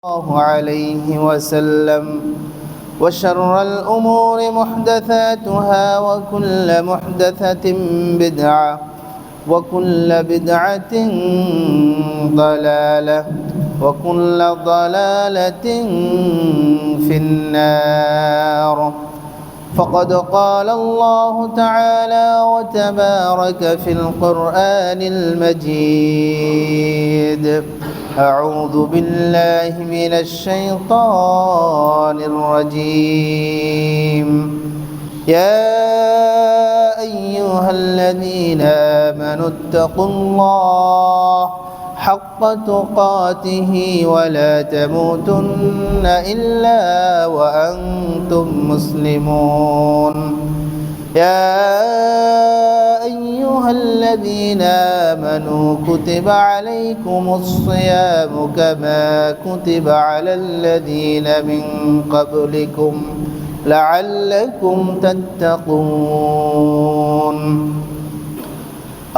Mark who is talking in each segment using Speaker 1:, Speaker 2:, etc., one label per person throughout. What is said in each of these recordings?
Speaker 1: الله عليه وسلم وشر الأمور محدثاتها وكل محدثة بدعة وكل بدعة ضلالة وكل ضلالة في النار. فقد قال الله تعالى وتبارك في القرآن المجيد: أعوذ بالله من الشيطان الرجيم. يا أيها الذين آمنوا اتقوا الله حق تقاته ولا تموتن إلا وأنتم مسلمون. يا أيها الذين آمنوا كتب عليكم الصيام كما كتب على الذين من قبلكم لعلكم تتقون.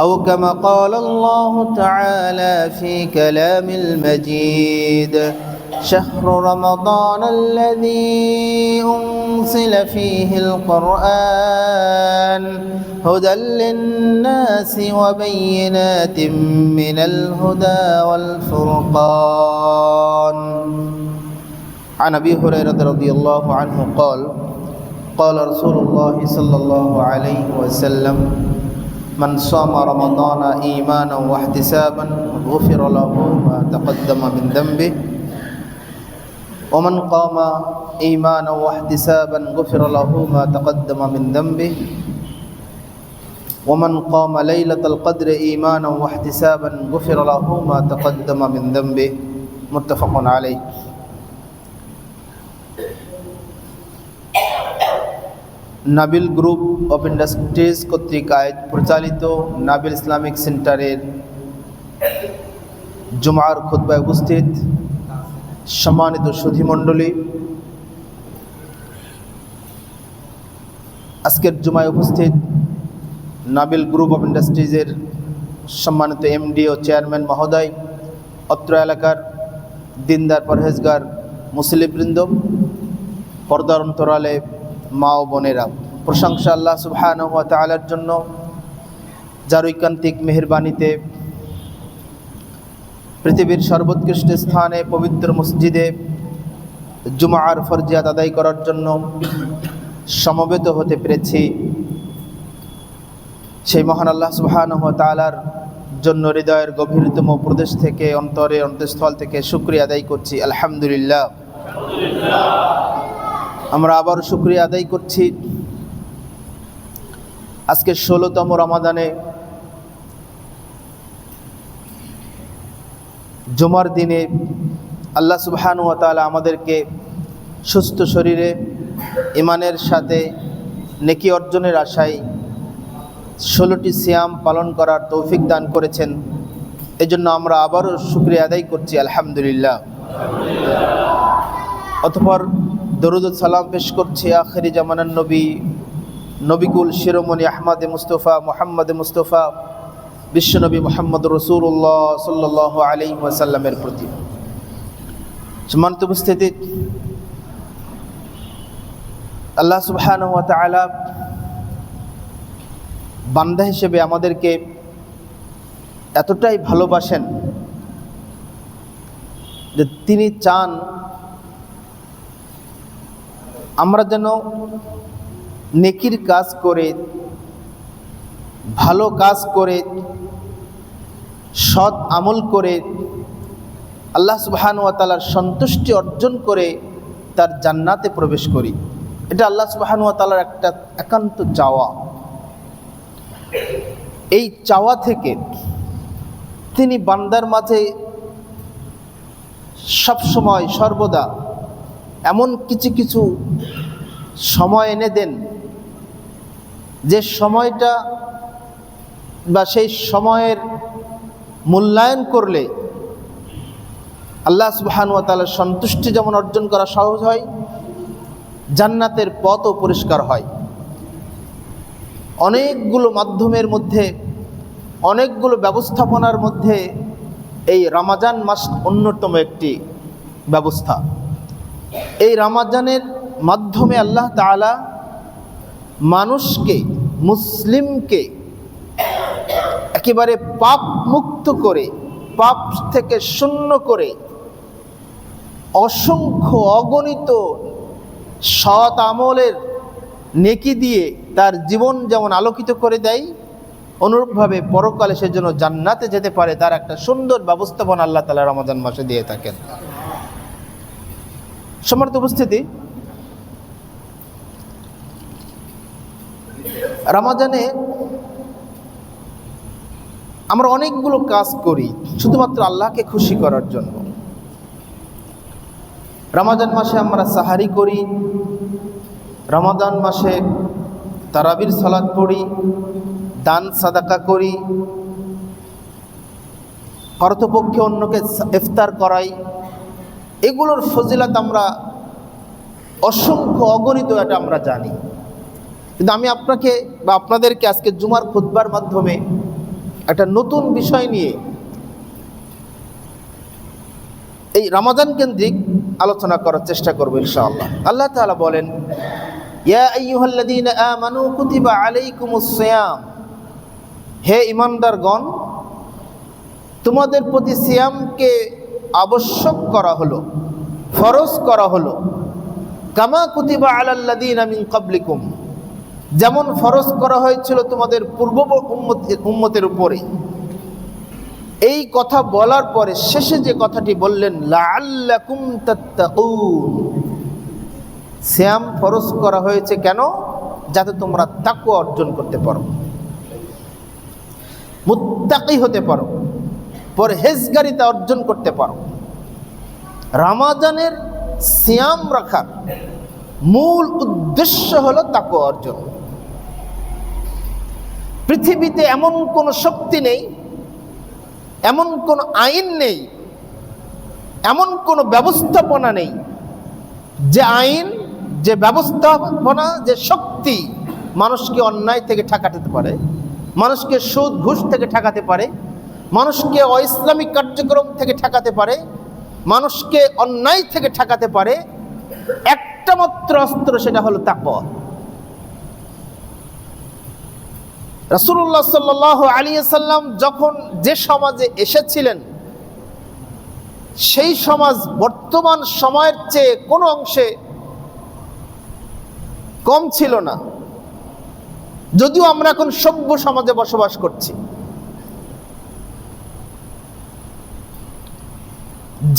Speaker 1: أو كما قال الله تعالى في كلام المجيد: شهر رمضان الذي أنزل فيه القرآن هدى للناس وبينات من الهدى والفرقان. عن أبي هريرة رضي الله عنه قال: قال رسول الله صلى الله عليه وسلم: من صام رمضان إيمانا واحتسابا غفر له ما تقدم من ذنبه ومن قام إيمانا واحتسابا غفر له ما تقدم من ذنبه ومن قام ليلة القدر إيمانا واحتسابا غفر له ما تقدم من ذنبه. متفق عليه. Nabil group of industries কর্তৃক পরিচালিত Nabil Islamic সেন্টারের জুমার খুতবায় উপস্থিত সম্মানিত সুধীমণ্ডলী, আজকের জুমায় উপস্থিত নাবিল গ্রুপ অফ ইন্ডাস্ট্রিজের সম্মানিত এমডি ও চেয়ারম্যান মহোদয়, অত্র এলাকার দিনদার পরহেজগার মুসলিমবৃন্দ, পর্দার অন্তরালে মা ও বোনেরা, প্রশংসা আল্লাহ সুবহানাহু ওয়া তাআলার জন্য, যার ঐকান্তিক মেহেরবানিতে পৃথিবীর সর্বোৎকৃষ্ট স্থানে পবিত্র মসজিদে জুমার ফরজিয়াত আদায় করার জন্য সমবেত হতে পেরেছি। সেই মহান আল্লাহ সুবহানাহু ওয়া তাআলার জন্য হৃদয়ের গভীরতম প্রদেশ থেকে, অন্তঃস্থল থেকে শুকরিয়া আদায় করছি। আলহামদুলিল্লাহ। আমরা আবার শুকরিয়া আদায় করছি আজকে 16তম রমাদানে জুমার দিনে আল্লাহ সুবহানাহু ওয়া তাআলা আমাদেরকে সুস্থ শরীরে ঈমানের সাথে নেকি অর্জনের আশায় 16টি সিয়াম পালন করার তৌফিক দান করেছেন। এজন্য আমরা আবারও শুকরিয়া আদায় করছি। আলহামদুলিল্লাহ। অতঃপর দরুদ ও সালাম পেশ করছি আখিরি জামানার নবী, নবিকুল শিরোমণি আহমদে মুস্তফা মুহাম্মদে মুস্তফা বিশ্বনবী মুহাম্মদ রাসূলুল্লাহ সাল্লাল্লাহু আলাইহি ওয়াসাল্লামের প্রতি। সম্মানিত উপস্থিতি, আল্লাহ সুবহানাহু ওয়া তাআলা বান্দা হিসেবে আমাদেরকে এতটাই ভালোবাসেন যে তিনি চান আমরা যেন নেকির কাজ করে, ভালো কাজ করে, সৎ আমল করে আল্লাহ সুবহানাহু ওয়া তাআলার সন্তুষ্টি অর্জন করে তার জান্নাতে প্রবেশ করি। এটা আল্লাহ সুবহানাহু ওয়া তাআলার একটা একান্ত চাওয়া। এই চাওয়া থেকে তিনি বান্দার মাঝে সবসময় সর্বদা এমন কিছু কিছু সময় এনে দেন যে সময়টা বা সেই সময়ের মূল্যায়ন করলে আল্লাহ সুবহানাহু ওয়া তাআলার সন্তুষ্টি যেমন অর্জন করা সহজ হয়, জান্নাতের পথও পরিষ্কার হয়। অনেকগুলো মাধ্যমের মধ্যে, অনেকগুলো ব্যবস্থাপনার মধ্যে এই রমজান মাস অন্যতম একটি। ব্যবস্থা। এই রমজানের মাধ্যমে আল্লাহ তাআলা মানুষকে, মুসলিমকে একেবারে পাপ মুক্ত করে, পাপ থেকে শূন্য করে অসংখ্য অগণিত সৎ আমলের নেকি দিয়ে তার জীবন যেমন আলোকিত করে দেয়, অনুরূপভাবে পরকালে সে যেন জান্নাতে যেতে পারে তার একটা সুন্দর ব্যবস্থাপনা আল্লাহ তাআলা রমজান মাসে দিয়ে থাকেন। সম্মানিত উপস্থিতি, রমজানে আমরা অনেকগুলো কাজ করি শুধুমাত্র আল্লাহকে খুশি করার জন্য। রমজান মাসে আমরা সাহারি করি, রমজান মাসে তারাবির সালাত পড়ি, দান সাদাকা করি, অর্থপক্ষে অন্যকে ইফতার করাই। এগুলোর ফজিলত আমরা অসংখ্য অগণিত, এটা আমরা জানি। কিন্তু আমি আপনাকে বা আপনাদেরকে আজকে জুমার খুতবার মাধ্যমে একটা নতুন বিষয় নিয়ে এই রমজান কেন্দ্রিক আলোচনা করার চেষ্টা করব ইনশাআল্লাহ। আল্লাহ তাআলা বলেন, ইয়া আইয়ুহাল্লাযীনা আমানু কুতিবা আলাইকুমুস সিয়াম, হে ঈমানদারগণ, তোমাদের প্রতি সিয়ামকে আবশ্যক করা হলো, ফরজ করা হলো, কামা কুতিবা আলাল্লাযীনা মিন ক্বাবলিকুম, যেমন ফরজ করা হয়েছিল তোমাদের পূর্ব উম্মতের উপরে। এই কথা বলার পরে শেষে যে কথাটি বললেন, লাআল্লাকুম তাত্তাকুন, সিয়াম ফরজ করা হয়েছে কেন? যাতে তোমরা তাকওয়া অর্জন করতে পারো, মুত্তাকি হতে পারো, পরহেজগারিতা অর্জন করতে পারো। রমজানের সিয়াম রাখার মূল উদ্দেশ্য হলো তাকওয়া অর্জন। পৃথিবীতে এমন কোনো শক্তি নেই, এমন কোনো আইন নেই, এমন কোনো ব্যবস্থাপনা নেই, যে আইন, যে ব্যবস্থাপনা, যে শক্তি মানুষকে অন্যায় থেকে ঠেকাতে পারে, মানুষকে সুদ ঘুষ থেকে ঠেকাতে পারে, মানুষকে অইসলামিক কার্যক্রম থেকে ঠেকাতে পারে, মানুষকে অন্যায় থেকে ঠেকাতে পারে। একটা মাত্র অস্ত্র, সেটা হলো তাকওয়া। রাসূলুল্লাহ সাল্লাল্লাহু আলাইহি ওয়াসাল্লাম যখন যে সমাজে এসেছিলেন, সেই সমাজ বর্তমান সময়ের চেয়ে কোনো অংশে কম ছিল না, যদিও আমরা এখন সভ্য সমাজে বসবাস করছি।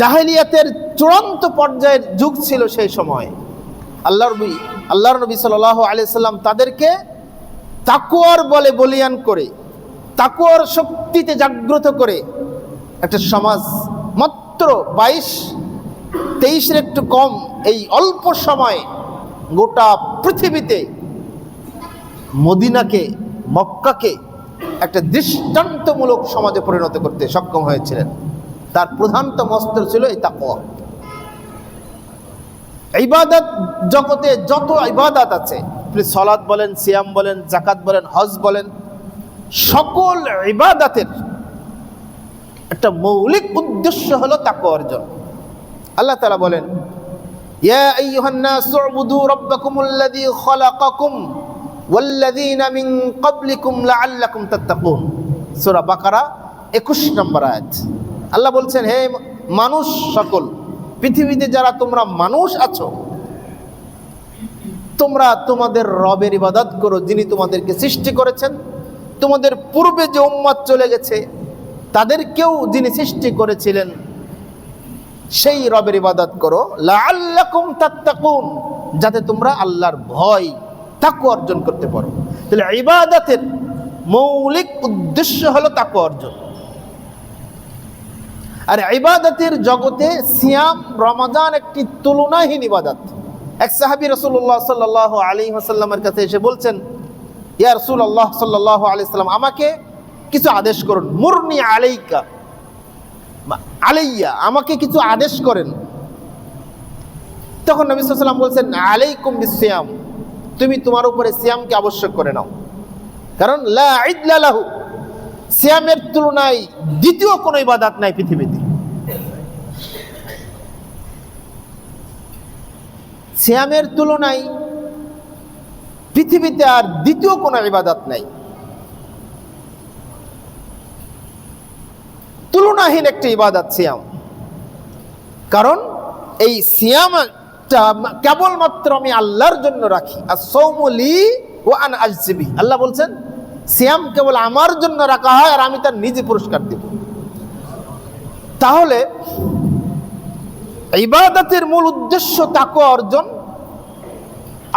Speaker 1: জাহেলিয়াতের চূড়ান্ত পর্যায়ের যুগ ছিল সেই সময়। আল্লাহর নবী সাল্লাল্লাহু আলাইহি ওয়াসাল্লাম তাদেরকে তাকওয়ার বলে বলিয়ান করে, তাকওয়ার শক্তিতে জাগ্রত করে একটা সমাজ মাত্র 22-23 একটু কম এই অল্প সময়ে গোটা পৃথিবীতে মদিনাকে, মক্কাকে একটা দৃষ্টান্তমূলক সমাজে পরিণত করতে সক্ষম হয়েছিলেন। তার প্রধানতম অস্ত্র ছিল এই তাকওয়া। ইবাদত জগতে যত ইবাদত আছে, সালাত বলেন, সিয়াম বলেন, যাকাত বলেন, হজ বলেন, সকল ইবাদতের একটা মৌলিক উদ্দেশ্য হলো তাকওয়া অর্জন। আল্লাহ তাআলা বলেন, ইয়া আইয়ুহান নাসু উবুদু রাব্বাকুমুল্লাযী খালাকাকুম ওয়াল্লাযীনা মিন ক্বাবলিকুম লাআল্লাকুম তাত্তাকুন। সূরা বাকারা 21 নম্বর আয়াত। আল্লাহ বলছেন, হে মানুষ সকল, পৃথিবীতে যারা তোমরা মানুষ আছো, তোমরা তোমাদের রবের ইবাদত করো, যিনি তোমাদেরকে সৃষ্টি করেছেন। তোমাদের পূর্বে যে উম্মত চলে গেছে, তাদেরকেও যিনি সৃষ্টি করেছিলেন, সেই রবের ইবাদত করো, লাআল্লাকুম তাত্তাকুন, যাতে তোমরা আল্লাহর ভয়, তাকওয়া অর্জন করতে পারো। তাহলে ইবাদতের মৌলিক উদ্দেশ্য হলো তাকওয়া অর্জন। আর ইবাদতের জগতে সিয়াম, রমজান একটি তুলনাহীন ইবাদত। এক সাহাবী রাসূলুল্লাহ সাল্লাল্লাহু আলাইহি ওয়াসাল্লামের কাছে এসে বলছেন, ইয়া রাসূলুল্লাহ সাল্লাল্লাহু আলাইহি ওয়াসাল্লাম, আমাকে কিছু আদেশ করুন, মুরনি আলাইকা আলাইয়া, আমাকে কিছু আদেশ করেন। তখন নবী সাল্লাল্লাহু আলাইহি ওয়াসাল্লাম বলছেন, আলাইকুম বিসিয়াম, তুমি তোমার উপরে সিয়ামকে আবশ্যক করে নাও, কারণ লা ইদলা লাহু, সিয়ামের তুলনায় দ্বিতীয় কোনো ইবাদত নাই পৃথিবীতে। সিয়ামের তুলনায় পৃথিবীতে আর দ্বিতীয় কোনো ইবাদত নাই। তুলনাহীন একটি ইবাদত সিয়াম। কারণ এই সিয়ামটা কেবলমাত্র আমি আল্লাহর জন্য রাখি। as-sawmu li wa ana ajzi bihi। আল্লাহ বলছেন সিয়াম কেবল আমার জন্য রাখা হয় আর আমি তার নিজে পুরস্কার দেব। তাহলে ইবাদতের মূল উদ্দেশ্য তাকওয়া অর্জন,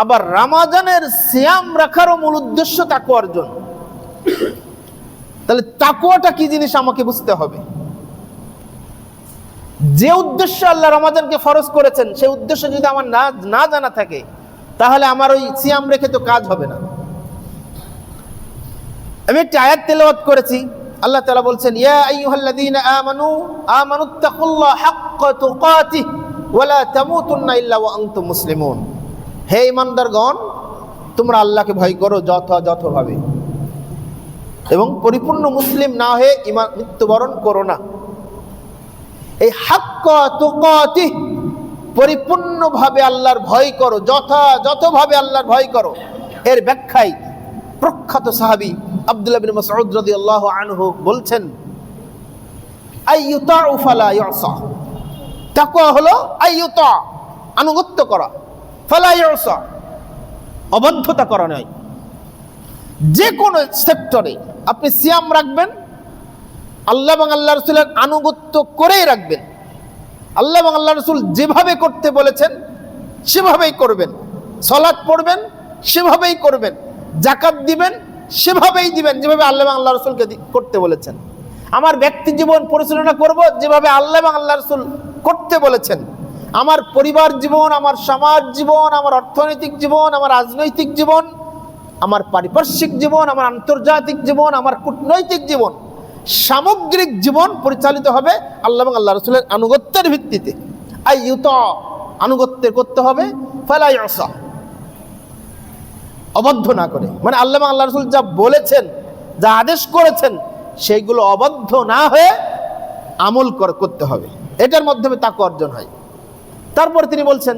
Speaker 1: আবার রমজানের সিয়াম রাখারও মূল উদ্দেশ্য তাকওয়া অর্জন। তাহলে তাকওয়াটা কি জিনিস আমাকে বুঝতে হবে। যে উদ্দেশ্য আল্লাহ রমজানকে ফরজ করেছেন সেই উদ্দেশ্য যদি আমার না জানা থাকে তাহলে আমার ওই সিয়াম রেখে তো কাজ হবে না। আমি একটা আয়াত তেলাওয়াত করেছি, আল্লাহ তাআলা বলছেন ইয়া আইয়ুহাল্লাযীনা আমানুত্তাকুল্লাহা হাক্কা তুকাতিহি ওয়া লা তামুতুন্না ইল্লা ওয়া আনতুম মুসলিমুন। হে ঈমানদারগণ, তোমরা আল্লাহকে ভয় করো যথাযথভাবে এবং পরিপূর্ণ মুসলিম না হয়ে মৃত্যুবরণ করো না। এই হাক্কা তুকাতিহি, পরিপূর্ণভাবে আল্লাহর ভয় করো, যথাযথভাবে আল্লাহর ভয় করো, এর ব্যাখ্যায় প্রখ্যাত সাহাবী আব্দুল্লাহ বিন মাসউদ রাদিয়াল্লাহু আনহু বলছেন আইয়ুতাউ ফালা ইউসা। তাকওয়া হলো আইয়ুতা, আনুগত্য করা, ফালা ইউসা, অবাধ্যতা করা নয়। যে কোনো সেক্টরে আপনি সিয়াম রাখবেন, আল্লাহ এবং আল্লাহ রাসূলের আনুগত্য করেই রাখবেন। আল্লাহ এবং আল্লাহ রাসূল যেভাবে করতে বলেছেন সেভাবেই করবেন, সালাত পড়বেন সেভাবেই করবেন, যাকাত দিবেন সেভাবেই দিবেন যেভাবে আল্লাহ এবং আল্লাহ রাসূলকে করতে বলেছেন। আমার ব্যক্তি জীবন পরিচালনা করব যেভাবে আল্লাহ এবং আল্লাহ রাসূল করতে বলেছেন। আমার পরিবার জীবন, আমার সমাজ জীবন, আমার অর্থনৈতিক জীবন, আমার রাজনৈতিক জীবন, আমার পারিপার্শ্বিক জীবন, আমার আন্তর্জাতিক জীবন, আমার কূটনৈতিক জীবন, সামগ্রিক জীবন পরিচালিত হবে আল্লাহ এবং আল্লাহ রাসূলের আনুগত্যের ভিত্তিতে। আইয়ুতা, আনুগত্যের করতে হবে, ফালা ইউসা, অবাধ্য না করে। মানে আল্লাহ এবং আল্লাহ রাসূল যা বলেছেন, যা আদেশ করেছেন সেইগুলো অবাধ্য না হয়ে আমল করতে হবে। এটার মাধ্যমে তাকওয়া অর্জন হয়। তারপর তিনি বলছেন,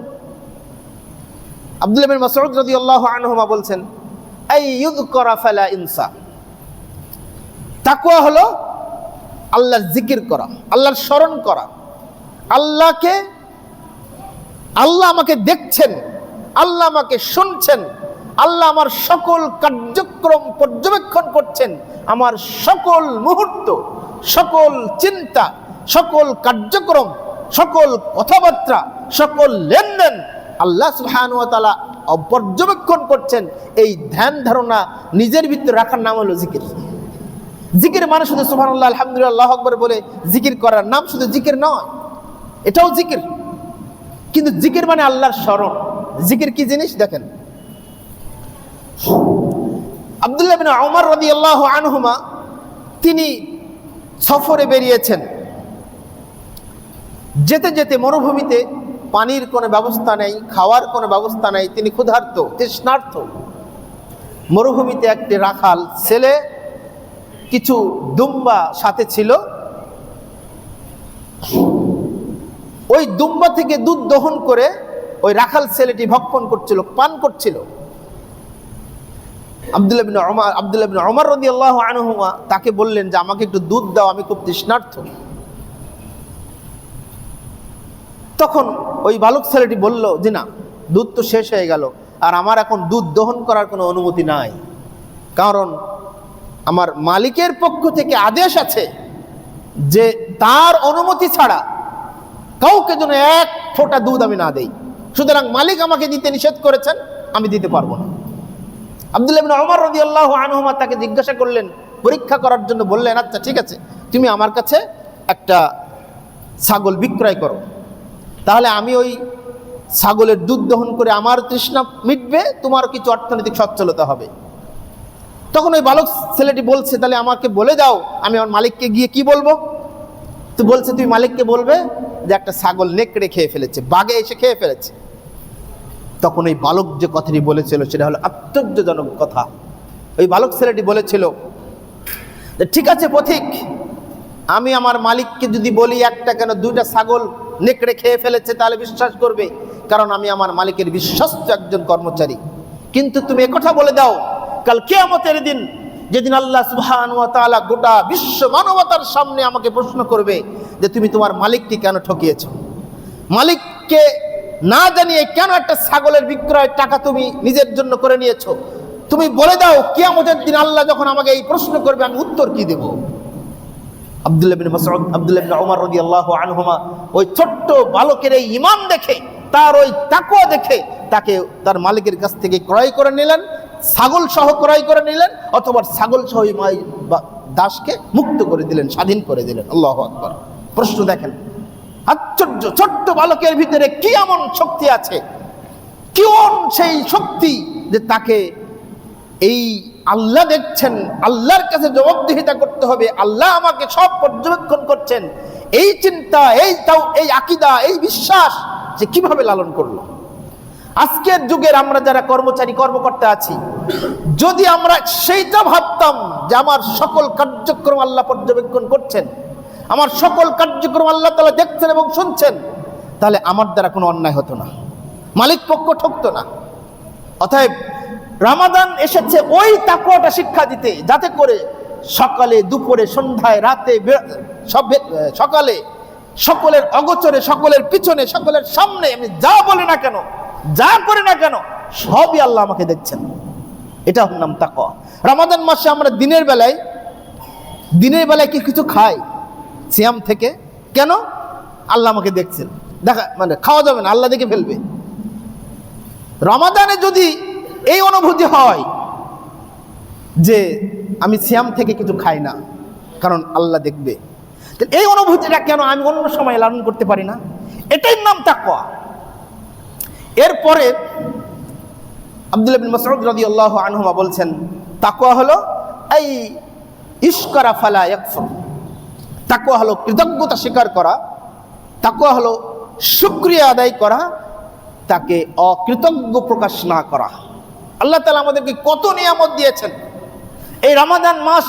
Speaker 1: আব্দুল্লাহ বিন মাসউদ রাদিয়াল্লাহু আনহুমা বলছেন আইয়ুযকারা ফালা ইনসা। তাকওয়া হলো আল্লাহর জিকির করা, আল্লাহর স্মরণ করা। আল্লাহ আমাকে দেখছেন, আল্লাহ আমাকে শুনছেন, আল্লাহ আমার সকল কার্যক্রম পর্যবেক্ষণ করছেন, আমার সকল মুহূর্ত, সকল চিন্তা, সকল কার্যক্রম, সকল কথাবার্তা, সকল লেনদেন আল্লাহ সুবহানাহু ওয়া তাআলা পর্যবেক্ষণ করছেন। এই ধ্যান ধারণা নিজের ভিতরে রাখার নাম হলো জিকির। জিকির মানে শুধু সুবহানাল্লাহ, আলহামদুলিল্লাহ, আল্লাহু আকবার বলে জিকির করার নাম শুধু জিকির নয়, এটাও জিকির। কিন্তু জিকির মানে আল্লাহর স্মরণ। জিকির কি জিনিস দেখেন, আব্দুল্লাহ বিন উমর রাদিয়াল্লাহু আনহুমা তিনি সফরে বেরিয়েছেন। যেতে যেতে মরুভূমিতে পানির কোনো ব্যবস্থা নেই, খাওয়ার কোনো ব্যবস্থা নেই, তিনি ক্ষুধার্ত, তৃষ্ণার্ত। মরুভূমিতে একটি রাখাল ছেলে, কিছু দুম্বা সাথে ছিল, ওই দুম্বা থেকে দুধ দহন করে ওই রাখাল ছেলেটি ভক্ষণ করছিল, পান করছিল। আব্দুল্লাহ বিন উমর রাদিয়াল্লাহু আনহুমা তাকে বললেন যে আমাকে একটু দুধ দাও, আমি খুব তৃষ্ণার্ত। তখন ওই বালক ছেলেটি বলল যে না, দুধ তো শেষ হয়ে গেল, আর আমার এখন দুধ দহন করার কোনো অনুমতি নাই, কারণ আমার মালিকের পক্ষ থেকে আদেশ আছে যে তার অনুমতি ছাড়া কাউকে যেন এক ফোঁটা দুধ আমি না দেই। সুতরাং মালিক আমাকে দিতে নিষেধ করেছেন, আমি দিতে পারবো না। আব্দুল্লাহ ইবনে উমর রাদিয়াল্লাহু আনহুমা তাকে জিজ্ঞাসা করলেন, পরীক্ষা করার জন্য বললেন, আচ্ছা ঠিক আছে, তুমি আমার কাছে একটা ছাগল বিক্রয় করো, তাহলে আমি ওই ছাগলের দুধ দহন করে আমার তৃষ্ণা মিটবে, তোমার কিছু অর্থনৈতিক সচ্ছলতা হবে। তখন ওই বালক ছেলেটি বলছে, তাহলে আমাকে বলে দাও, আমি আমার মালিককে গিয়ে কি বলবো? তো বলছে, তুমি মালিককে বলবে যে একটা ছাগল নেকড়ে খেয়ে ফেলেছে, বাঘে এসে খেয়ে ফেলেছে। তখন ওই বালক যে কথাটি বলেছিল সেটা হলো আশ্চর্যজনক কথা। ওই বালক ছেলেটি বলেছিল, ঠিক আছে পথিক, আমি আমার মালিককে যদি বলি একটা কেন দুইটা ছাগল নেকড়ে খেয়ে ফেলেছে তাহলে বিশ্বাস করবে, কারণ আমি আমার মালিকের বিশ্বস্ত একজন কর্মচারী। কিন্তু তুমি একথা বলে দাও, কাল কিয়ামতের দিন, যেদিন আল্লাহ সুবহানাহু ওয়া তাআলা গোটা বিশ্ব মানবতার সামনে আমাকে প্রশ্ন করবে যে তুমি তোমার মালিককে কেন ঠকিয়েছ, মালিককে না জানিয়ে কেন একটা ছাগলের বিক্রয়ের টাকা তুমি নিজের জন্য করে নিয়েছো, তুমি বলে দাও কিয়ামতের দিন আল্লাহ যখন আমাকে এই প্রশ্ন করবে আমি উত্তর কি দেব? আব্দুল্লাহ বিন মাসউদ, আব্দুল্লাহ বিন ওমর রাদিয়াল্লাহু আনহুমা ওই ছোট্ট বালকের এই ঈমান দেখে, তার ওই তাকওয়া দেখে তাকে তার মালিকের কাছ থেকে ক্রয় করে নিলেন, ছাগল সহ ক্রয় করে নিলেন, অথবা ছাগল সহ দাসকে মুক্ত করে দিলেন, স্বাধীন করে দিলেন। আল্লাহু আকবার। প্রশ্ন দেখেন, আশ্চর্য, ছোট্ট বালকের ভিতরে কি এমন শক্তি আছে, কেমন সেই শক্তি যে তাকে এই আল্লাহ দেখছেন, আল্লাহর কাছে জবাবদিহিতা করতে হবে, আল্লাহ আমাকে সব পর্যবেক্ষণ করছেন, এই চিন্তা, এই আকীদা, এই বিশ্বাস যে কিভাবে লালন করলো। আজকের যুগের আমরা যারা কর্মচারী কর্মকর্তা আছি, যদি আমরা সেইটা ভাবতাম যে আমার সকল কার্যক্রম আল্লাহ পর্যবেক্ষণ করছেন, আমার সকল কার্যক্রম আল্লাহ তাআলা দেখছেন এবং শুনছেন, তাহলে আমার দ্বারা কোনো অন্যায় হতো না, মালিক পক্ষ ঠকতো না। অতএব রমাদান এসেছে ওই তাকওয়াটা শিক্ষা দিতে, যাতে করে সকালে, দুপুরে, সন্ধ্যায়, রাতে, সকালে, সকলের অগোচরে, সকলের পিছনে, সকলের সামনে আমি যা বলি না কেন, যা করি না কেন, সবই আল্লাহ আমাকে দেখছেন। এটা হল নাম তাকওয়া। রমাদান মাসে আমরা দিনের বেলায় কি কিছু খাই সিয়াম থেকে? কেন? আল্লাহ আমাকে দেখছেন, দেখা মানে খাওয়া যাবে না, আল্লাহ দেখে ফেলবে। রমাদানে যদি এই অনুভূতি হয় যে আমি সিয়াম থেকে কিছু খাই না কারণ আল্লাহ দেখবে, এই অনুভূতিটা কেন আমি অন্য সময় লালন করতে পারি না? এটাই নাম তাকওয়া। এরপরে আব্দুল্লাহ বিন মাসউদ রাদিয়াল্লাহু আনহুমা বলছেন, তাকওয়া হলো এই ইশকারা ফালা ইয়াকফুর। তাকওয়া হলো কৃতজ্ঞতা স্বীকার করা, তাকওয়া হলো শুকরিয়া আদায় করা, তাকে অকৃতজ্ঞ প্রকাশ না করা। আল্লাহ তাআলা আমাদেরকে কত নিয়ামত দিয়েছেন। এই রমাদান মাস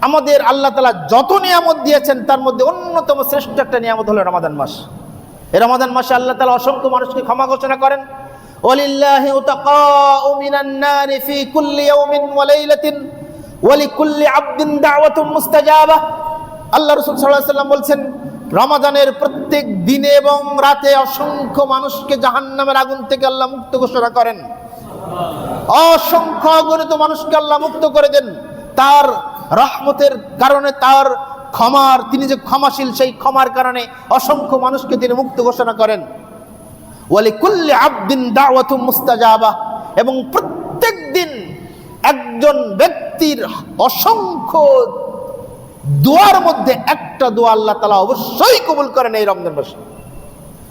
Speaker 1: আমাদের আল্লাহ তাআলা যত নিয়ামত দিয়েছেন তার মধ্যে অন্যতম শ্রেষ্ঠ একটা নিয়ামত হলো রমাদান মাস। এই রমাদান মাসে আল্লাহ তাআলা অসংখ্য মানুষকে ক্ষমা ঘোষণা করেন। ওয়ালিল্লাহি উতাকাউ মিনান নারি ফি কুল্লি ইয়াউমিন ওয়া লাইলাতিন ওয়া লিকুল্লি আবদিন দাওয়াতুন মুস্তাজাবা। আল্লাহ রাসূল সাল্লাল্লাহু আলাইহি ওয়াসাল্লাম বলছেন, রমাদানের প্রত্যেক দিনে এবং রাতে অসংখ্য মানুষকে জাহান্নামের আগুন থেকে আল্লাহ মুক্ত ঘোষণা করেন। অসংখ্য অগণিত মানুষকে আল্লাহ মুক্ত করে দেন তার রহমতের কারণে, তার ক্ষমার, তিনি যে ক্ষমাশীল সেই ক্ষমার কারণে অসংখ্য মানুষকে তিনি মুক্ত ঘোষণা করেন। ওয়ালিকুল্লি আবদিন দাওয়াতুন মুস্তাজাবা, এবং প্রত্যেক দিন একজন ব্যক্তির অসংখ্য দোয়ার মধ্যে একটা দোয়া আল্লাহ তাআলা অবশ্যই কবুল করেন এই রমজান মাসে।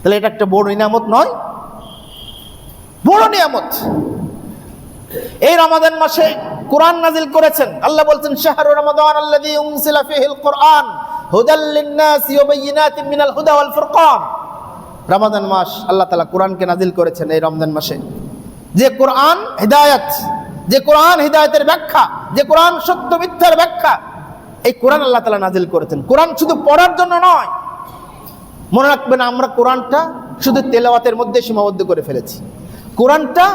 Speaker 1: তাহলে এটা একটা বড় নিয়ামত নয়? বড় নিয়ামত। এই রমাদান মাসে কোরআন নাজিল করেছেন। আল্লাহ বলছেন, শাহরু রমাদান আল্লাযী উনজিলা ফীহিল কুরআন হুদাল লিন-নাসি ওয়া বায়িনাতিন মিনাল হুদা ওয়াল ফুরকান। রমাদান মাস আল্লাহ তাআলা কোরআনকে নাজিল করেছেন এই রমজান মাসে। যে কোরআন হিদায়াত, যে কোরআন হিদায়াতের ব্যাখ্যা, যে কোরআন সত্য মিথ্যার ব্যাখ্যা, এই কোরআন আল্লাহ তাআলা নাজিল করেছেন। কোরআন শুধু পড়ার জন্য নয়। মনে রাখবেন, আমরা কোরআনটা শুধু তেলাওয়াতের মধ্যে সীমাবদ্ধ করে ফেলেছি। কোরআনটা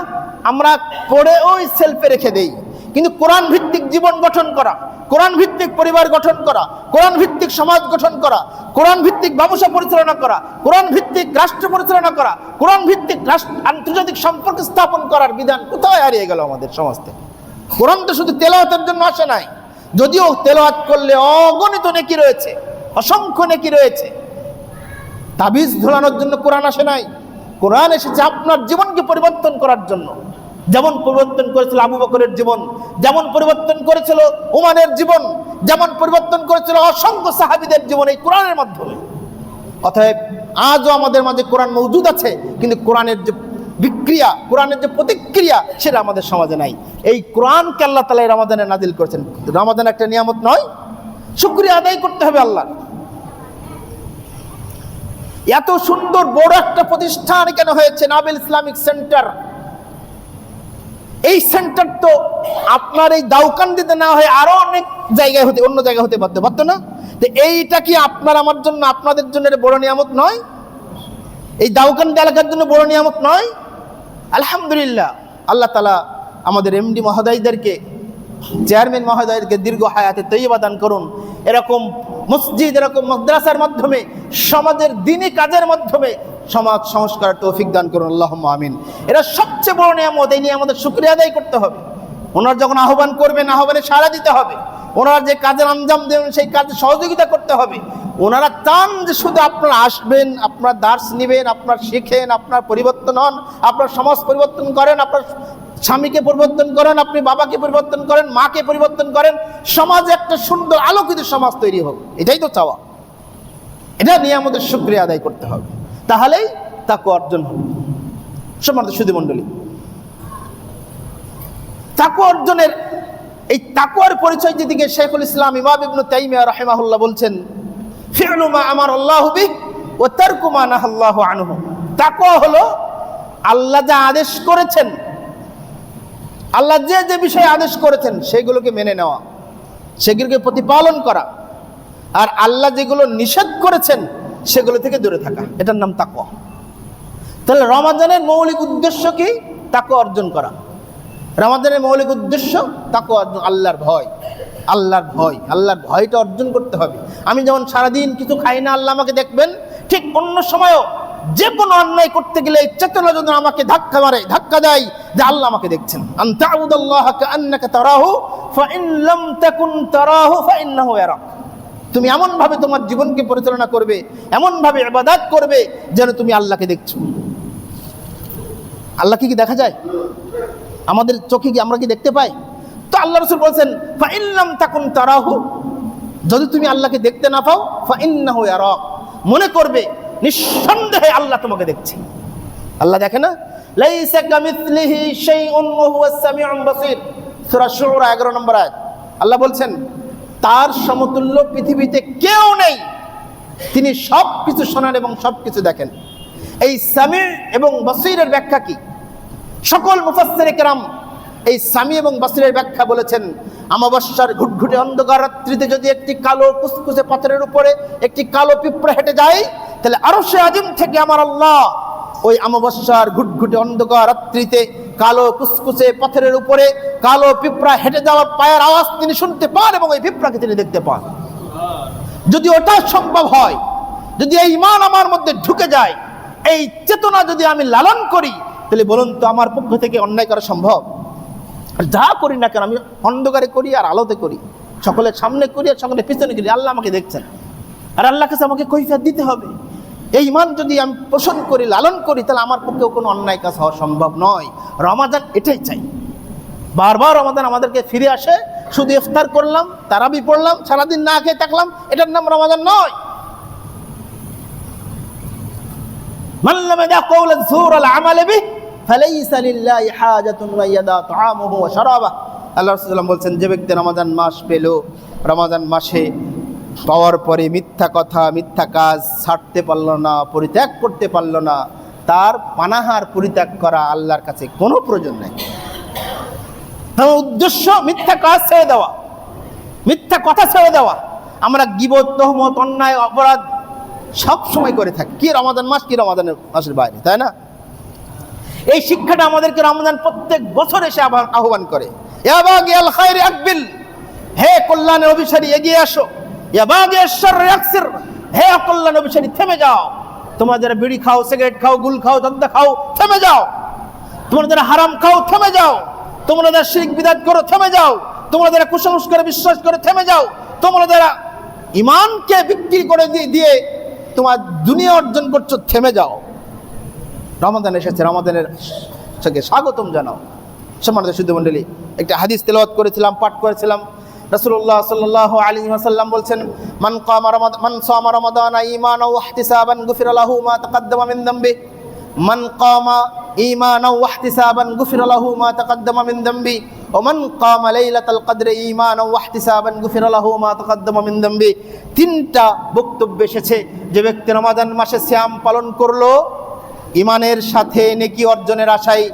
Speaker 1: আমরা পড়ে ওই সেলফে রেখে দেই, কিন্তু কোরআন ভিত্তিক জীবন গঠন করা, কোরআন ভিত্তিক পরিবার গঠন করা, কোরআন ভিত্তিক সমাজ গঠন করা, কোরআন ভিত্তিক ব্যবসা পরিচালনা করা, কোরআন ভিত্তিক রাষ্ট্র পরিচালনা করা, কোরআন ভিত্তিক আন্তর্জাতিক সম্পর্ক স্থাপন করার বিধান কোথায় হারিয়ে গেল আমাদের সমাজ থেকে? কোরআন তো শুধু তেলাওয়াতের জন্য আসে নাই, যদিও তেলাওয়াত করলে অগণিত নেকি রয়েছে, অসংখ্য নেকি রয়েছে। তাবিজ ঝোলানোর জন্য কোরআন আসে নাই। কোরআন এসেছে আপনার জীবনকে পরিবর্তন করার জন্য। যেমন পরিবর্তন করেছিল আবু বকরের জীবন, যেমন পরিবর্তন করেছিল উমারের জীবন, যেমন পরিবর্তন করেছিল অসংখ্য সাহাবীদের জীবন এই কোরআনের মাধ্যমে। অতএব আজও আমাদের মাঝে কোরআন মওজুদ আছে, কিন্তু কোরআনের যে বিক্রিয়া, কোরআনের যে প্রতিক্রিয়া, সেটা আমাদের সমাজে নাই। এই কোরআনকে আল্লাহ তাআলা রমাদানে নাজিল করেছেন। রমাদান একটা নিয়ামত নয়? শুকরিয়া আদায় করতে হবে আল্লাহ। এত সুন্দর বড় একটা প্রতিষ্ঠান কেন হয়েছে নাবিল ইসলামিক সেন্টার? এই সেন্টার তো আপনার এই দাউকান্দিতে না হয়ে আরো অনেক জায়গায় অন্য জায়গায় হতে পারতো না? তো এইটা কি আপনার আমার জন্য, আপনাদের জন্য বড় নিয়ামত নয়? এই দাউকান্দি এলাকার জন্য বড় নিয়ামত নয়? আলহামদুলিল্লাহ, আল্লাহ তাআলা আমাদের এমডি মহোদয়দেরকে, চেয়ারম্যান মহোদয়দেরকে দীর্ঘ হায়াতে তৈয়বা দান করুন। এরকম মসজিদ, এরকম মাদ্রাসার মাধ্যমে, সমাজের দ্বীনি কাজের মাধ্যমে সমাজ সংস্কারের তৌফিক দান করুন, আল্লাহুম্মা আমিন। এরা সবচেয়ে বড় নিয়ামত, এই নিয়ামতের শুকরিয়া আদায় করতে হবে। ওনারা যখন আহ্বান করবেন, আহ্বানে সাড়া দিতে হবে। ওনারা যে কাজের আঞ্জাম দেবেন, সেই কাজে সহযোগিতা করতে হবে। ওনারা চান যে শুধু আপনারা আসবেন, আপনার দার্স নেবেন, আপনার শিখেন, আপনার পরিবর্তন হন, আপনার সমাজ পরিবর্তন করেন, আপনার স্বামীকে পরিবর্তন করেন, আপনি বাবাকে পরিবর্তন করেন, মাকে পরিবর্তন করেন, সমাজে একটা সুন্দর আলোকিত সমাজ তৈরি হোক। এটাই তো চাওয়া। এটা নিয়ে আমাদের শুকরিয়া আদায় করতে হবে, তাহলেই তাকওয়া অর্জন হবে। সম্মানিত সুধী মণ্ডলী, তাকওয়া অর্জনের, এই তাকওয়ার পরিচয় দিকে শেখুল ইসলাম ইমাম ইবনে তাইমিয়া রাহিমাহুল্লাহ বলছেন, ফি'লু মা আমারাল্লাহু বিহি ওয়া তারকু মা নাহাল্লাহু আনহু। তাকওয়া হলো আল্লাহ যা আদেশ করেছেন, আল্লাহ যে যে বিষয়ে আদেশ করেছেন সেগুলোকে মেনে নেওয়া, সেগুলোকে প্রতিপালন করা, আর আল্লাহ যেগুলো নিষেধ করেছেন সেগুলো থেকে দূরে থাকা, এটার নাম তাকওয়া। তাহলে রমাদানের মৌলিক উদ্দেশ্য কি? তাকওয়া অর্জন করা। রমাদানের মৌলিক উদ্দেশ্য তাকওয়া অর্জন, আল্লাহর ভয়, আল্লাহর ভয়, আল্লাহর ভয়টা অর্জন করতে হবে। আমি যেমন সারাদিন কিছু খাই না, আল্লাহ আমাকে দেখবেন, ঠিক অন্য সময়ও যে কোনো অন্যায় করতে গেলে এই চেতনা যদি আমাকে ধাক্কা মারে, ধাক্কা দেয় যে আল্লাহ আমাকে দেখছেন। আন তা'বুদাল্লাহা কাআন্নাকা তারাহু ফাইন লাম তাকুন তারাহু ফাইন্নাহু ইয়ারাক। তুমি এমন ভাবে তোমার জীবনকে পরিচালনা করবে, এমন ভাবে ইবাদত করবে যেন তুমি আল্লাহকে দেখছো। আল্লাহকে কি দেখা যায়? আমাদের চোখে কি আমরা কি দেখতে পাই? তো আল্লাহ রাসূল বলেন ফাইন লাম তাকুন তারাহু, যদি তুমি আল্লাহকে দেখতে না পাও, ফাইন্নাহু ইয়ারাক, মনে করবে নিঃসন্দেহে আল্লাহ তোমাকে দেখছে। আল্লাহ দেখে না? লাইসা কামিথলিহি শাইউন ওয়া হুয়াস সামিউল বাসীর, সূরা শুরা 11 নম্বর আয়াত। আল্লাহ বলছেন তার সমতুল্য পৃথিবীতে কেউ নেই, তিনি সব কিছু শোনেন এবং সব কিছু দেখেন। এই সামি এবং বাসীরের ব্যাখ্যা কি? সকল মুফাসসিরে কেরাম এই সামি এবং বাসীরের ব্যাখ্যা বলেছেন, অমাবস্যার ঘুটঘুটে অন্ধকার রাত্রিতে যদি একটি কালো কুসকুসে পাথরের উপরে একটি কালো পিঁপড়া হেঁটে যায়, তাহলে আরশে আজিম থেকে আমার আল্লাহ ওই অমাবস্যার ঘুটঘুটে অন্ধকার রাত্রিতে কালো কুসকুসে পাথরের উপরে কালো পিঁপড়া হেঁটে যাওয়ার পায়ের আওয়াজ তিনি শুনতে পান এবং ওই পিঁপড়াকে তিনি দেখতে পান। যদি ওটা সম্ভব হয়, যদি এই ঈমান আমার মধ্যে ঢুকে যায়, এই চেতনা যদি আমি লালন করি, তাহলে বলুন তো আমার পক্ষ থেকে অন্যায় করা সম্ভব? আর যা করি না কেন, আমি অন্ধকারে করি আর আলোতে করি, সকলের সামনে করি আর সকলের পিছনে করি, আল্লাহ আমাকে দেখছেন, আর আল্লাহ কাছে আমাকে কৈফিয়ত দিতে হবে। এই ঈমান যদি আমি পোষণ করি, লালন করি, তাহলে আমার পক্ষেও কোনো অন্যায় কাজ হওয়া সম্ভব নয়। রমাদান এটাই চাই। বারবার রমাদান আমাদেরকে ফিরে আসে, শুধু ইফতার করলাম, তারাবি পড়লাম, সারাদিন না খেয়ে থাকলাম, এটার নাম রমাদান নয়। মান লাম ইয়াদা কাওলা যুর আল আমাল বিহি ফালাইসা লিল্লাহি হাজাতুন ওয়া ইয়াদা তাআমুহু ওয়া শারাবাহু। আল্লাহ রাসূল বলছেন, যে ব্যক্তি রমাদান মাস পেল, রমাদান মাসে পাওয়ার পরে মিথ্যা কথা, মিথ্যা কাজ ছাড়তে পারল না, পরিত্যাগ করতে পারল না, তার পানাহার পরিত্যাগ করা আল্লাহর কাছে কোনো প্রয়োজন নেই। তার উদ্দেশ্য মিথ্যা কাজ ছেড়ে দেওয়া, মিথ্যা কথা ছেড়ে দেওয়া। আমরা গীবত, তহমত, অন্যায়, অপরাধ সব সময় করে থাকি। কি রমাদান মাস, কি রমাদানের মাসের বাইরে, তাই না? এই শিক্ষাটা আমাদেরকে রমাদান প্রত্যেক বছর এসে আহ্বান করে, ইয়া বাগিয়াল খায়রি আকবিল, হে কল্যাণের অভিসারী এগিয়ে আসো, ইয়া বাগিয়াশ শাররি আকসির, হে অকল্যাণ অভিসারী থেমে যাও। তোমরা যারা বিড়ি খাও, সিগারেট খাও, গুল খাও, জর্দা খাও, থেমে যাও। তোমরা যারা হারাম খাও, থেমে যাও। তোমরা যারা শিরক বিদআত করো, থেমে যাও। তোমরা যারা কুসংস্কারে বিশ্বাস করো, থেমে যাও। তোমরা যারা ঈমানকে বিক্রি করে দিয়ে তোমার দুনিয়া অর্জন করছো, থেমে যাও। রমাদান এসেছে, রমাদানের সঙ্গে স্বাগতম জানাও। সম্মানিত সুধী মণ্ডলী, একটা হাদিস তেলাওয়াত করেছিলাম, পাঠ করেছিলাম। রাসূলুল্লাহ সাল্লাল্লাহু আলাইহি ওয়াসাল্লাম বলছেন, মান সামা রমাদানা ঈমানান ওয়া ইহতিসাবান গুফিরা লাহু মা তাকাদ্দামা মিন যামবি। মান কামা ঈমানান ওয়া ইহতিসাবান গুফিরা লাহু মা তাকাদ্দামা মিন যামবি ওয়া মান কামা লাইলাতাল কদরি ঈমানান ওয়া ইহতিসাবান গুফিরা লাহু মা তাকাদ্দামা মিন যামবি। তিনটা বক্তব্য এসেছে, যে ব্যক্তি রমাদান মাসে সিয়াম পালন করলো ঈমানের সাথে নেকি অর্জনের আশায়,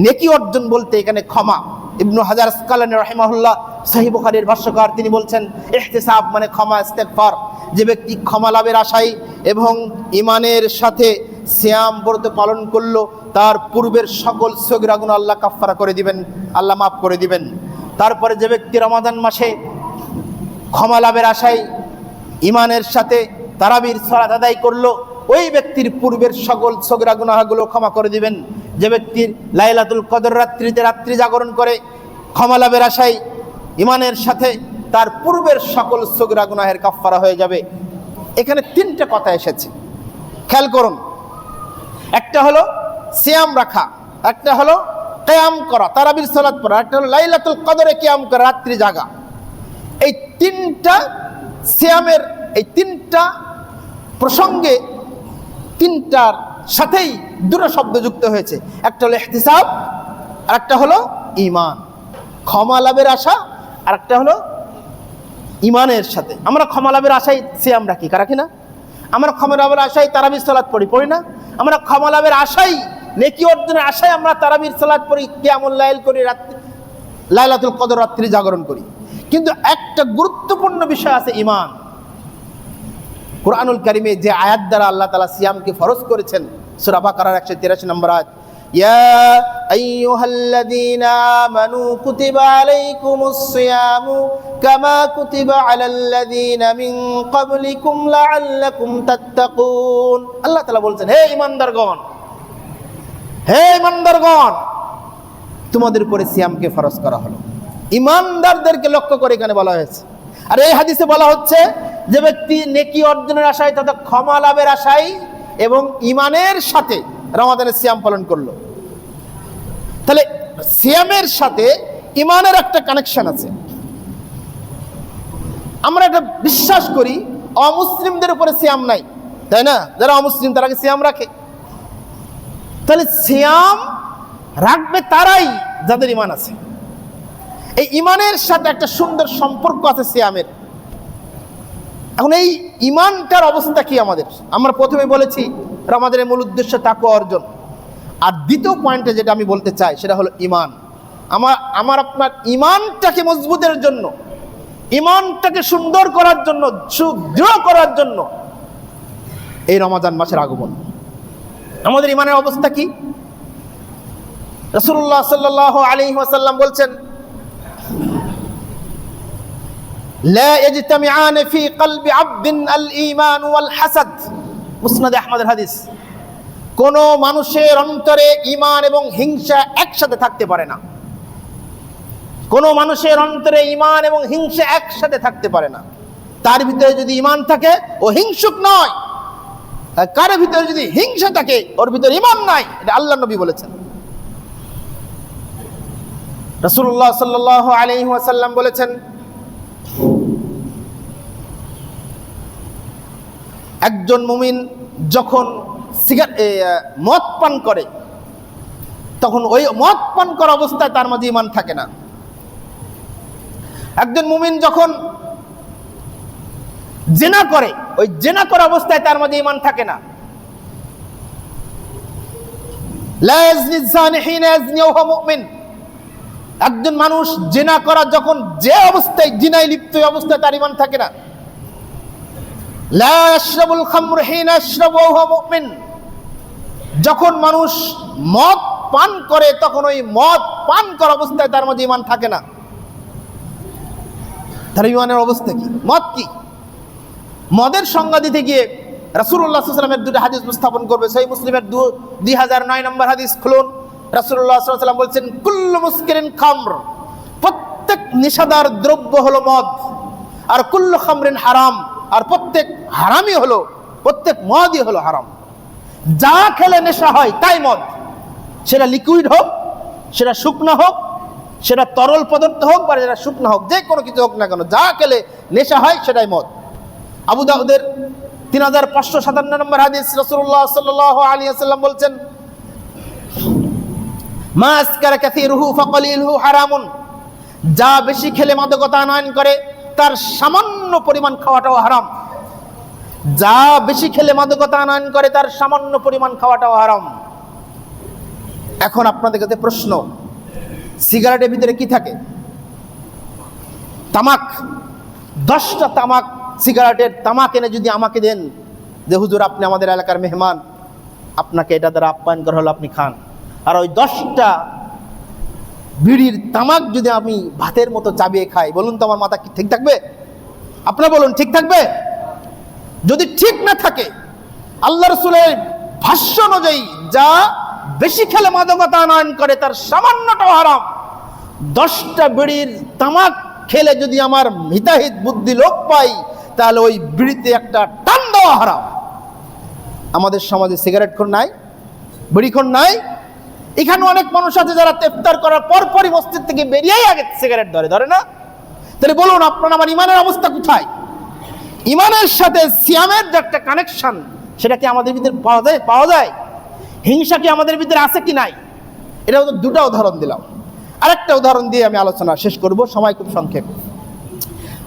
Speaker 1: নেকি অর্জন বলতে এখানে ক্ষমা। ইবনু হাজার আসকালানী রাহিমাহুল্লাহ সহিহ বুখারীর ভাষ্যকার, তিনি বলছেন ইহতিসাব মানে ক্ষমা, ইস্তেগফার। যে ব্যক্তি ক্ষমা লাভের আশায় এবং ঈমানের সাথে সিয়াম ব্রত পালন করলো, তার পূর্বের সকল সগীরা গুনাহ আল্লাহ কাফফারা করে দিবেন, আল্লাহ মাফ করে দিবেন। তারপরে যে ব্যক্তি রমাদান মাসে ক্ষমা লাভের আশায় ইমানের সাথে তারাবির সালাত আদায় করলো, ওই ব্যক্তির পূর্বের সকল সগীরা গুনাহগুলো ক্ষমা করে দিবেন। যে ব্যক্তির লাইলাতুল কদর রাত্রিতে রাত্রি জাগরণ করে ক্ষমা লাভের আশায় ইমানের সাথে, তার পূর্বের সকল সগীরা গুনাহের কাফফারা হয়ে যাবে। এখানে তিনটা কথা এসেছে, খেয়াল করুন। একটা হলো সিয়াম রাখা, একটা হলো কিয়াম করা, তারাবির সালাত পড়া, একটা হলো লাইলাতুল কদরে কিয়াম করা, রাত্রি জাগা। এই তিনটা সিয়ামের, এই তিনটা প্রসঙ্গে তিনটার সাথেই দুটো শব্দ যুক্ত হয়েছে। একটা হলো ইহতিসাব, আর একটা হলো ঈমান। ক্ষমা লাভের আশা, আর একটা হলো ঈমানের সাথে। আমরা ক্ষমা লাভের আশায় সিয়াম রাখি, রাখি না? আমরা ক্ষমা লাভের আশায় তারাবির সালাত পড়ি না? আমরা ক্ষমা লাভের আশায়, নেকি অর্জনের আশায় আমরা তারাবির সালাত পড়ি, কিয়ামুল লাইল করি, রাত্রি লাইলাতুল কদর রাত্রি জাগরণ করি। কিন্তু একটা গুরুত্বপূর্ণ বিষয় আছে, ঈমান। কুরআনুল কারীমে যে আয়াত দ্বারা আল্লাহ তাআলা সিয়ামকে ফরজ করেছেন, সূরা বাকারার 183 নম্বর আয়াত, ইয়া আইয়ুহাল্লাযীনা আমানু কুতিবা আলাইকুমুস সিয়ামু কামা কুতিবা আলাল্লাযীনা মিন ক্বাবলিকুম লাআল্লাকুম তাত্তাকুন। আল্লাহ তাআলা বলছেন, হে ঈমানদারগণ, হে ঈমানদারগণ, তোমাদের উপরে সিয়ামকে ফরজ করা হলো। ঈমানদারদেরকে লক্ষ্য করে এখানে বলা হয়েছে। আর এই হাদিসে বলা হচ্ছে, যে ব্যক্তি নেকি অর্জনের আশায় তথা ক্ষমা লাভের আশায় এবং ঈমানের সাথে রমাদানের সিয়াম পালন করলো। তাহলে সিয়ামের সাথে ঈমানের একটা কানেকশন আছে। আমরা এটা বিশ্বাস করি, অমুসলিমদের উপরে সিয়াম নাই, তাই না? যারা অমুসলিম তারা কি সিয়াম রাখে? তাহলে সিয়াম রাখবে তারাই যাদের ঈমান আছে। এই ঈমানের সাথে একটা সুন্দর সম্পর্ক আছে সিয়ামের। এখন এই ঈমানটার অবস্থা কি আমাদের? আমরা প্রথমে বলেছি আমাদের মূল উদ্দেশ্য তাকওয়া অর্জন। আর দ্বিতীয় পয়েন্টে যেটা আমি বলতে চাই সেটা হলো ঈমান। আমার আপনার ঈমানটাকে মজবুতের জন্য, ঈমানটাকে সুন্দর করার জন্য, সুদৃঢ় করার জন্য এই রমাদান মাসের আগমন। আমাদের ঈমানের অবস্থা কি? রাসূলুল্লাহ সাল্লাল্লাহু আলাইহি ওয়াসাল্লাম বলছেন, লা ইয়াজতামিআন ফি কলবি আবদিন আল ঈমান ওয়াল হাসাদ। মুসনাদ আহমদের হাদিস। কোন মানুষের অন্তরে ঈমান এবং হিংসা একসাথে থাকতে পারে না। কোন মানুষের অন্তরে ঈমান এবং হিংসা একসাথে থাকতে পারে না। তার ভিতরে যদি ঈমান থাকে ও হিংসুক নয়, আর কার ভিতরে যদি হিংসা থাকে ওর ভিতরে ঈমান নাই। এটা আল্লাহর নবী বলেছেন। রাসূলুল্লাহ সাল্লাল্লাহু আলাইহি ওয়াসাল্লাম বলেছেন, একজন মুমিন যখন মদ পান করে তখন ওই মদ পান করা অবস্থায় তার মাঝে ঈমান থাকে না। একজন মুমিন যখন জিনা করে, ওই জিনা করা অবস্থায় তার মাঝে ঈমান থাকে না। লা ইয়াজনি যানি হিনা ইয়াজনি ওয়া হুয়া মুমিন। একজন মানুষ জিনা করা যখন যে অবস্থায় জিনায় লিপ্ত ওই অবস্থায় তার ঈমান থাকে না। লা ইয়াশরাবুল খামর হিনা ইয়াশরাবু ওয়া হুয়া মুমিন। যখন মানুষ মদ পান করে তখন ওই মদ পান করা অবস্থায় তার মধ্যে ঈমান থাকে না। তার ঈমানের অবস্থা কি? মদ কি? মদের সংজ্ঞা দিতে গিয়ে রাসূলুল্লাহ সাল্লাল্লাহু আলাইহি ওয়াসাল্লামের দুটো হাদিস উপস্থাপন করবে। সহিহ মুসলিমের 2009 নম্বর হাদিস খুলুন। রাসূলুল্লাহ সাল্লাল্লাহু আলাইহি ওয়াসাল্লাম বলছেন, কুল্লু মুসকিরিন খামর। প্রত্যেক নেশাদার দ্রব্য হলো মদ। আর কুল্লু খামরিন হারাম। আর প্রত্যেক হারামই হলো, প্রত্যেক মদই হলো হারাম। যা খেলে নেশা হয় তাই মদ। সেটা লিকুইড হোক, সেটা শুকনো হোক, সেটা তরল পদার্থ হোক, বা সেটা শুকনো হোক, যে কোনো কিছু হোক না কেন, যা খেলে নেশা হয় সেটাই মদ। আবু দাউদের 3557 নম্বর হাদিস, রাসূলুল্লাহ সাল্লাল্লাহু আলাইহি ওয়াসাল্লাম বলছেন, মা আসকারা কাসীরুহু ফাকালিলুহু হারামুন। যা বেশি খেলে মাদকতা আনয়ন করে তার সামান্য পরিমাণ খাওয়াটাও হারাম। যা বেশি খেলে মাদকতা আনয়ন করে তার সামান্য পরিমাণ খাওয়াটাও হারাম। এখন আপনাদের কাছে প্রশ্ন, সিগারেটের ভিতরে কি থাকে? তামাক। 10টা তামাক, সিগারেটের তামাক এনে যদি আমাকে দেন যে হুজুর আপনি আমাদের এলাকার মেহমান, আপনাকে এটা দ্বারা আপ্যায়ন করা হলো, আপনি খান। আর ওই 10টা বিড়ির তামাক যদি আমি ভাতের মতো চাবিয়ে খাই, বলুন তো আমার মাথা কি ঠিক থাকবে? আপনারা বলুন, ঠিক থাকবে? যদি ঠিক না থাকে, আল্লাহ রাসূলের ভাষ্য অনুযায়ী যা বেশি খেলে মাদকতা আনয়ন করে তার সামান্যটাও হারাম। 10টা বিড়ির তামাক খেলে যদি আমার হিতাহিত বুদ্ধি লোপ পাই, তাহলে ওই বিড়িতে একটা টান দেওয়া হারাম। আমাদের সমাজে সিগারেটখোর নাই, বিড়িখোর নাই? এখানে অনেক মানুষ আছে যারা ইফতার করার পরপরই মসজিদ থেকে বেরিয়েই আগে সিগারেট ধরে না? তাহলে বলুন আপনার আমার ইমানের অবস্থা কোথায়? ইমানের সাথে সিয়ামের যে একটা কানেকশন, সেটা কি আমাদের ভিতরে পাওয়া যায়? হিংসা কি আমাদের ভিতরে আছে কি নাই? এটা তো দুটো উদাহরণ দিলাম। আরেকটা উদাহরণ দিয়ে আমি আলোচনা শেষ করব, সময় খুব সংক্ষেপ।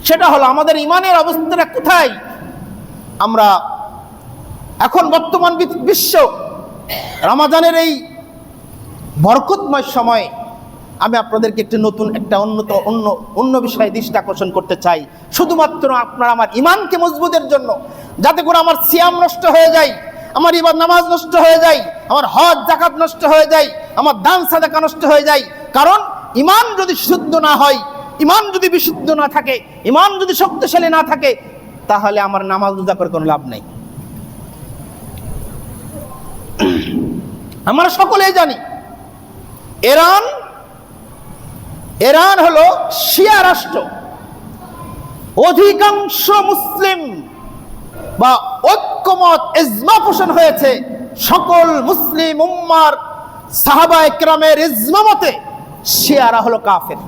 Speaker 1: সেটা হলো আমাদের ইমানের অবস্থাটা কোথায়। আমরা এখন বর্তমান বিশ্ব রমাজানের এই বরকতময় সময়ে আমি আপনাদেরকে একটি নতুন অন্য বিষয়ে দৃষ্টি আকর্ষণ করতে চাই, শুধুমাত্র আপনার আমার ইমানকে মজবুতের জন্য, যাতে করে আমার সিয়াম নষ্ট হয়ে যায়, আমার ইবাদত নামাজ নষ্ট হয়ে যায়, আমার হজ যাকাত নষ্ট হয়ে যায়, আমার দান সাদাকা নষ্ট হয়ে যায়। কারণ ইমান যদি শুদ্ধ না হয়, ইমান যদি বিশুদ্ধ না থাকে, ইমান যদি শক্তিশালী না থাকে, তাহলে আমার নামাজ রোজা করে কোনো লাভ নেই। আমরা সকলেই জানি ইরান হলো শিয়া রাষ্ট্র। অধিকাংশ মুসলিম বা ঐক্যমত ইজমা পোষণ হয়েছে সকল মুসলিম উম্মার সাহাবা ইকরামের ইজমা মতে শিয়ারা হলো কাফের।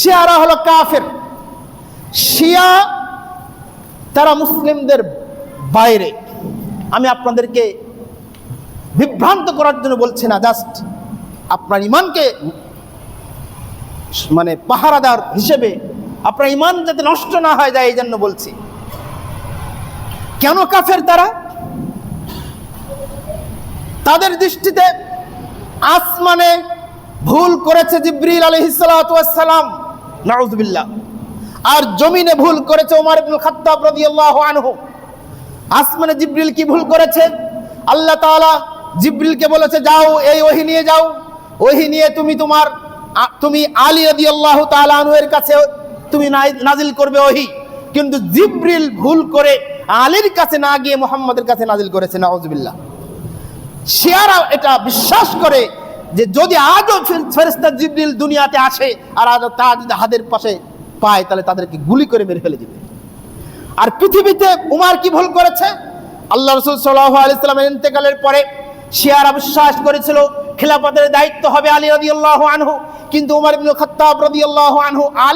Speaker 1: শিয়ারা হলো কাফের। শিয়া তারা মুসলিমদের বাইরে। আমি আপনাদেরকে বিভ্রান্ত করার জন্য বলছি না, জাস্ট আপনার ইমানকে মানে পাহারাদার হিসেবে আপনার ইমান যাতে নষ্ট না হয়ে যায় এই জন্য বলছি। কেন কাফের তারা? তাদের দৃষ্টিতে আসমানে ভুল করেছে জিবরিল আলাইহিস সালাতু ওয়াস সালাম, নাউযুবিল্লাহ, আর জমিনে ভুল করেছে ওমর ইবনুল খাত্তাব রাদিয়াল্লাহু আনহু। আসমানে জিবরিল কি ভুল করেছে? আল্লাহ তাআলা জিবরিলকে বলেছে, যাও এই ওহী নিয়ে যাও, ওহী নিয়ে তুমি আলী রাদিয়াল্লাহু তাআলা আনহু এর কাছে তুমি নাজিল করবে ওহী। কিন্তু জিবরিল ভুল করে আলীর কাছে না গিয়ে মুহাম্মদের কাছে নাজিল করেছে, নাউযুবিল্লাহ। শিয়ারা এটা বিশ্বাস করে যে যদি আজও ফেরেশতা জিবরিল দুনিয়াতে আসে আর আজ তা যদি হাতের পাশে পায়, তাহলে তাদেরকে গুলি করে মেরে ফেলে দিবে। আর পৃথিবীতে উমর কি ভুল করেছে? আল্লাহ রাসূল সাল্লাল্লাহু আলাইহি ওয়াসাল্লামের ইন্তেকালের পরে শিয়ারা বিশ্বাস করেছিল খিলাফতের দায়িত্ব হবে আলী রাদিয়াল্লাহু আনহু, কিন্তু উমর ইবনে খাত্তাব রাদিয়াল্লাহু আনহু আলী